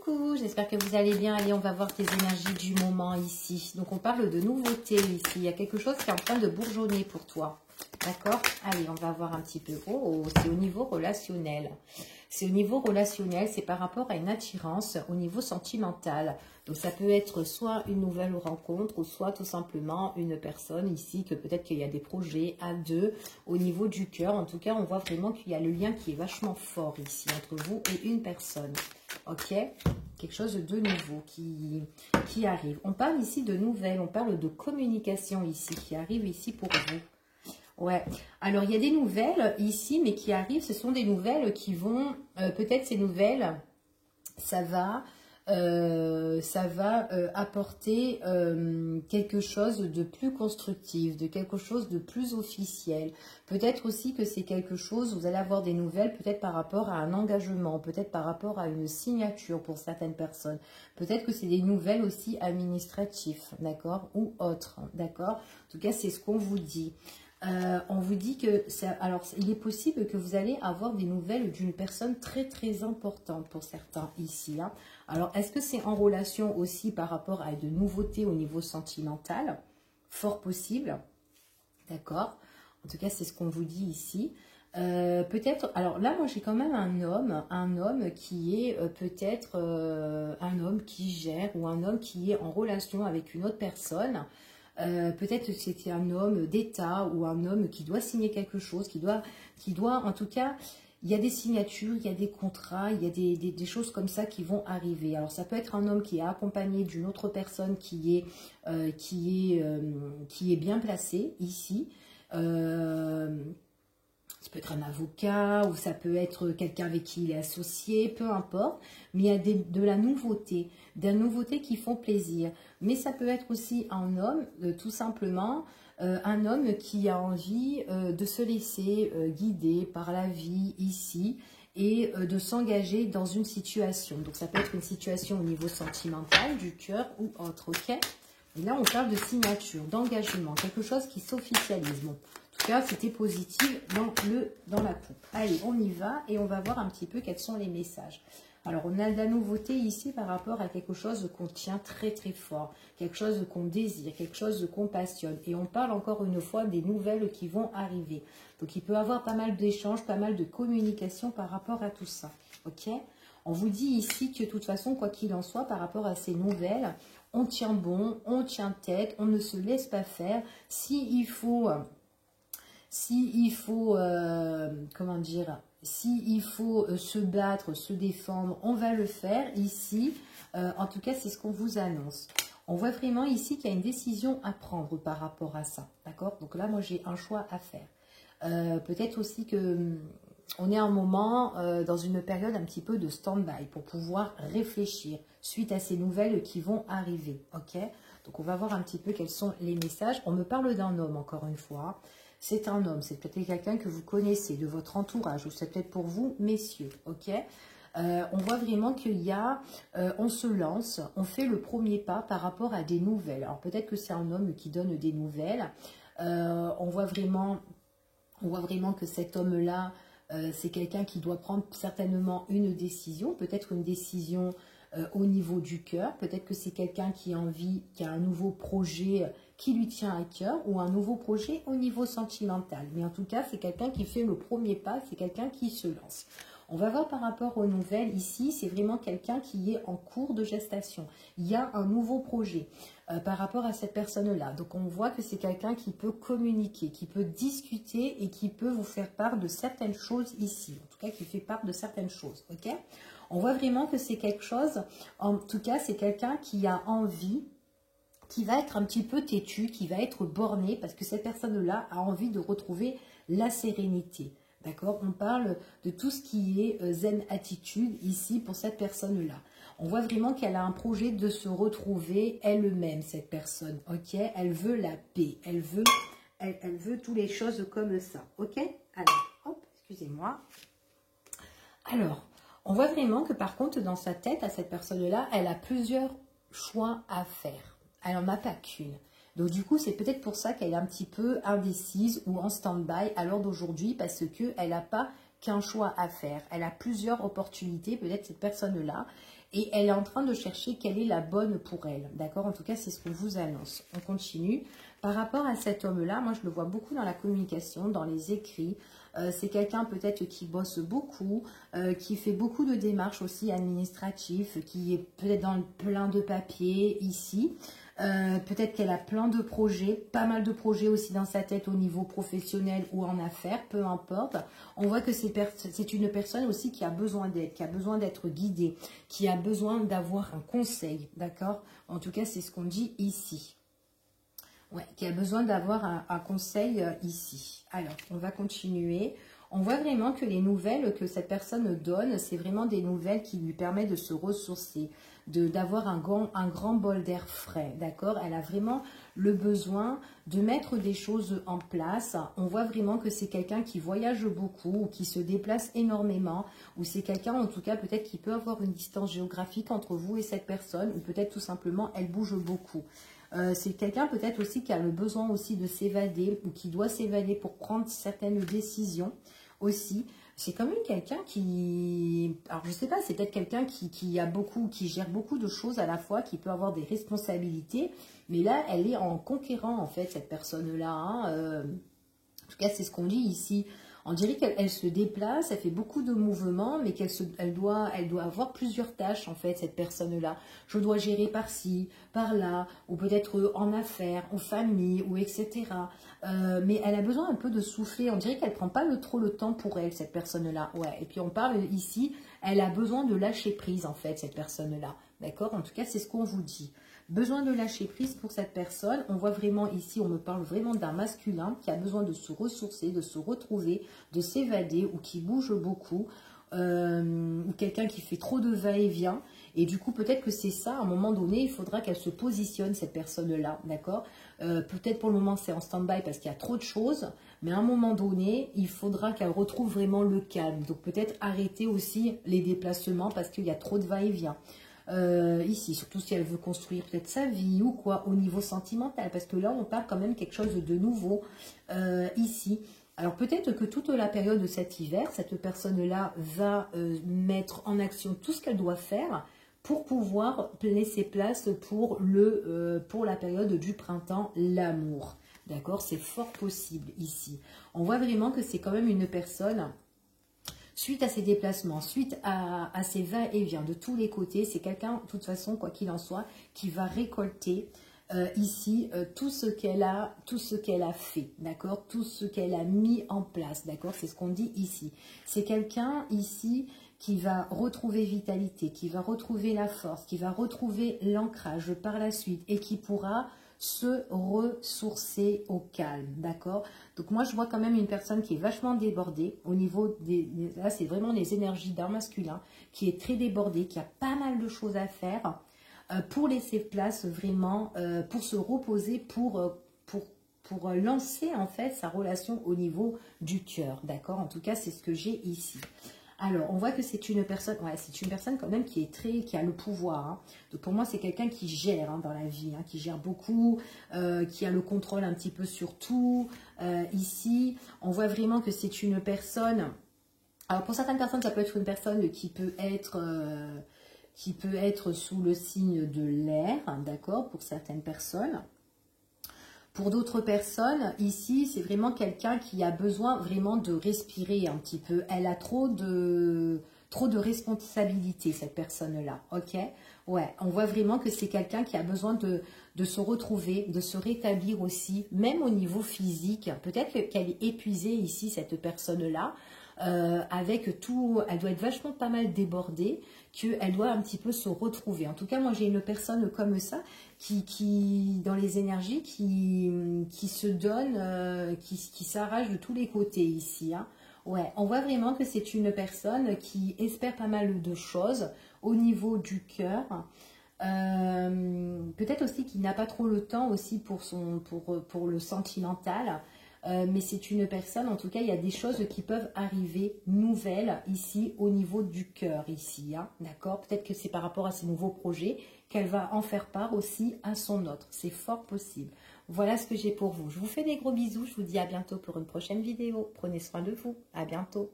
Coucou, j'espère que vous allez bien. Allez, on va voir tes énergies du moment ici. Donc, on parle de nouveauté ici. Il y a quelque chose qui est en train de bourgeonner pour toi. D'accord? Allez, on va voir un petit peu. Oh, c'est au niveau relationnel. C'est au niveau relationnel, c'est par rapport à une attirance au niveau sentimental. Donc, ça peut être soit une nouvelle rencontre ou soit tout simplement une personne ici, que peut-être qu'il y a des projets à deux au niveau du cœur. En tout cas, on voit vraiment qu'il y a le lien qui est vachement fort ici entre vous et une personne. Ok? Quelque chose de nouveau qui arrive. On parle ici de nouvelles, on parle de communication ici, qui arrive ici pour vous. Ouais, alors il y a des nouvelles ici, mais qui arrivent, ce sont des nouvelles qui vont, peut-être ces nouvelles, ça va apporter quelque chose de plus constructif, de quelque chose de plus officiel. Peut-être aussi que c'est quelque chose, vous allez avoir des nouvelles, peut-être par rapport à un engagement, peut-être par rapport à une signature pour certaines personnes. Peut-être que c'est des nouvelles aussi administratives, d'accord, ou autres, d'accord. En tout cas, c'est ce qu'on vous dit. On vous dit que, alors il est possible que vous allez avoir des nouvelles d'une personne très très importante pour certains ici. Hein. Alors est-ce que c'est en relation aussi par rapport à de nouveautés au niveau sentimental? Fort possible, d'accord. En tout cas c'est ce qu'on vous dit ici. Peut-être, alors là moi j'ai quand même un homme qui est peut-être un homme qui gère ou un homme qui est en relation avec une autre personne. Peut-être que c'était un homme d'État ou un homme qui doit signer quelque chose, qui doit, en tout cas, il y a des signatures, il y a des contrats, il y a des choses comme ça qui vont arriver. Alors ça peut être un homme qui est accompagné d'une autre personne qui est bien placée ici. Ça peut être un avocat ou ça peut être quelqu'un avec qui il est associé, peu importe. Mais il y a de la nouveauté, des nouveautés qui font plaisir. Mais ça peut être aussi un homme, tout simplement, un homme qui a envie de se laisser guider par la vie ici et de s'engager dans une situation. Donc ça peut être une situation au niveau sentimental, du cœur ou autre, ok? Et là, on parle de signature, d'engagement, quelque chose qui s'officialise. Bon, en tout cas, c'était positif dans la coupe. Allez, on y va et on va voir un petit peu quels sont les messages. Alors, on a de la nouveauté ici par rapport à quelque chose qu'on tient très très fort, quelque chose qu'on désire, quelque chose qu'on passionne. Et on parle encore une fois des nouvelles qui vont arriver. Donc, il peut y avoir pas mal d'échanges, pas mal de communication par rapport à tout ça. Ok ? On vous dit ici que de toute façon, quoi qu'il en soit, par rapport à ces nouvelles, on tient bon, on tient tête, on ne se laisse pas faire. S'il faut, comment dire, s'il faut se battre, se défendre, on va le faire ici. En tout cas, c'est ce qu'on vous annonce. On voit vraiment ici qu'il y a une décision à prendre par rapport à ça. D'accord? Donc là, moi, j'ai un choix à faire. Peut-être aussi que on est à un moment dans une période un petit peu de stand-by pour pouvoir réfléchir suite à ces nouvelles qui vont arriver. Ok? Donc, on va voir un petit peu quels sont les messages. On me parle d'un homme, encore une fois. C'est un homme, c'est peut-être quelqu'un que vous connaissez, de votre entourage, ou c'est peut-être pour vous, messieurs. Ok? On voit vraiment qu'il y a, on se lance, on fait le premier pas par rapport à des nouvelles. Alors, peut-être que c'est un homme qui donne des nouvelles. On voit vraiment que cet homme-là, c'est quelqu'un qui doit prendre certainement une décision, peut-être une décision au niveau du cœur, peut-être que c'est quelqu'un qui a envie, qui a un nouveau projet qui lui tient à cœur ou un nouveau projet au niveau sentimental. Mais en tout cas, c'est quelqu'un qui fait le premier pas, c'est quelqu'un qui se lance. On va voir par rapport aux nouvelles ici, c'est vraiment quelqu'un qui est en cours de gestation. Il y a un nouveau projet par rapport à cette personne-là. Donc, on voit que c'est quelqu'un qui peut communiquer, qui peut discuter et qui peut vous faire part de certaines choses ici. En tout cas, qui fait part de certaines choses. Ok ? On voit vraiment que c'est quelque chose, en tout cas, c'est quelqu'un qui a envie, qui va être un petit peu têtu, qui va être borné, parce que cette personne-là a envie de retrouver la sérénité. D'accord? On parle de tout ce qui est zen attitude ici pour cette personne-là. On voit vraiment qu'elle a un projet de se retrouver elle-même, cette personne. Ok? Elle veut la paix. Elle veut toutes les choses comme ça. Ok? Alors, hop, excusez-moi. Alors, on voit vraiment que par contre, dans sa tête, à cette personne-là, elle a plusieurs choix à faire. Elle n'en a pas qu'une. Donc du coup, c'est peut-être pour ça qu'elle est un petit peu indécise ou en stand-by à l'heure d'aujourd'hui parce qu'elle n'a pas qu'un choix à faire. Elle a plusieurs opportunités, peut-être cette personne-là, et elle est en train de chercher quelle est la bonne pour elle. D'accord? En tout cas, c'est ce qu'on vous annonce. On continue. Par rapport à cet homme-là, moi, je le vois beaucoup dans la communication, dans les écrits. C'est quelqu'un peut-être qui bosse beaucoup, qui fait beaucoup de démarches aussi administratives, qui est peut-être dans le plein de papiers ici. Peut-être qu'elle a plein de projets, pas mal de projets aussi dans sa tête au niveau professionnel ou en affaires, peu importe. On voit que c'est une personne aussi qui a besoin d'aide, qui a besoin d'être guidée, qui a besoin d'avoir un conseil, d'accord? En tout cas, c'est ce qu'on dit ici. Ouais, qui a besoin d'avoir un conseil ici. Alors, on va continuer. On voit vraiment que les nouvelles que cette personne donne, c'est vraiment des nouvelles qui lui permettent de se ressourcer, d'avoir un grand bol d'air frais, d'accord? Elle a vraiment le besoin de mettre des choses en place. On voit vraiment que c'est quelqu'un qui voyage beaucoup ou qui se déplace énormément, ou c'est quelqu'un en tout cas peut-être qui peut avoir une distance géographique entre vous et cette personne, ou peut-être tout simplement elle bouge beaucoup. C'est quelqu'un peut-être aussi qui a le besoin aussi de s'évader ou qui doit s'évader pour prendre certaines décisions aussi. C'est quand même quelqu'un qui... Alors, je sais pas, c'est peut-être quelqu'un qui gère beaucoup de choses à la fois, qui peut avoir des responsabilités. Mais là, elle est en conquérant, en fait, cette personne-là. Hein, en tout cas, c'est ce qu'on dit ici. On dirait qu'elle se déplace, elle fait beaucoup de mouvements, mais elle doit avoir plusieurs tâches, en fait, cette personne-là. Je dois gérer par-ci, par-là, ou peut-être en affaires, en famille, ou etc. Mais elle a besoin un peu de souffler. On dirait qu'elle ne prend pas trop le temps pour elle, cette personne-là. Ouais. Et puis, on parle ici, elle a besoin de lâcher prise, en fait, cette personne-là. D'accord? En tout cas, c'est ce qu'on vous dit. Besoin de lâcher prise pour cette personne. On voit vraiment ici, on me parle vraiment d'un masculin qui a besoin de se ressourcer, de se retrouver, de s'évader ou qui bouge beaucoup. Ou quelqu'un qui fait trop de va-et-vient. Et du coup, peut-être que c'est ça, à un moment donné, il faudra qu'elle se positionne, cette personne-là. D'accord? Peut-être pour le moment, c'est en stand-by parce qu'il y a trop de choses. Mais à un moment donné, il faudra qu'elle retrouve vraiment le calme. Donc peut-être arrêter aussi les déplacements parce qu'il y a trop de va-et-vient. Ici, surtout si elle veut construire peut-être sa vie ou quoi, au niveau sentimental, parce que là, on parle quand même quelque chose de nouveau ici. Alors peut-être que toute la période de cet hiver, cette personne-là va mettre en action tout ce qu'elle doit faire pour pouvoir laisser place pour la période du printemps, l'amour. D'accord? C'est fort possible ici. On voit vraiment que c'est quand même une personne... Suite à ses déplacements, suite à ses va-et-vient de tous les côtés, c'est quelqu'un, de toute façon, quoi qu'il en soit, qui va récolter ici tout ce qu'elle a fait, d'accord? Tout ce qu'elle a mis en place, d'accord? C'est ce qu'on dit ici. C'est quelqu'un ici qui va retrouver vitalité, qui va retrouver la force, qui va retrouver l'ancrage par la suite et qui pourra se ressourcer au calme, d'accord? Donc moi, je vois quand même une personne qui est vachement débordée au niveau là, c'est vraiment les énergies d'un masculin qui est très débordé, qui a pas mal de choses à faire pour laisser place vraiment, pour se reposer, pour lancer en fait sa relation au niveau du cœur, d'accord? En tout cas, c'est ce que j'ai ici. Alors, on voit que c'est une personne, ouais, c'est une personne quand même qui a le pouvoir. Hein. Donc pour moi, c'est quelqu'un qui gère dans la vie, hein, qui gère beaucoup, qui a le contrôle un petit peu sur tout. Ici, on voit vraiment que c'est une personne. Alors pour certaines personnes, ça peut être une personne qui peut être sous le signe de l'air, hein, d'accord, pour certaines personnes. Pour d'autres personnes, ici, c'est vraiment quelqu'un qui a besoin vraiment de respirer un petit peu. Elle a trop de responsabilités, cette personne-là, ok? Ouais, on voit vraiment que c'est quelqu'un qui a besoin de se retrouver, de se rétablir aussi, même au niveau physique. Peut-être qu'elle est épuisée ici, cette personne-là. Avec tout, elle doit être vachement pas mal débordée, qu'elle doit un petit peu se retrouver. En tout cas, moi j'ai une personne comme ça qui dans les énergies, qui se donne, qui s'arrache de tous les côtés ici. Hein. Ouais, on voit vraiment que c'est une personne qui espère pas mal de choses au niveau du cœur. Peut-être aussi qu'il n'a pas trop le temps aussi pour le sentimental. Mais c'est une personne, en tout cas, il y a des choses qui peuvent arriver nouvelles ici au niveau du cœur, ici, hein, d'accord? Peut-être que c'est par rapport à ces nouveaux projets qu'elle va en faire part aussi à son autre. C'est fort possible. Voilà ce que j'ai pour vous. Je vous fais des gros bisous. Je vous dis à bientôt pour une prochaine vidéo. Prenez soin de vous. À bientôt.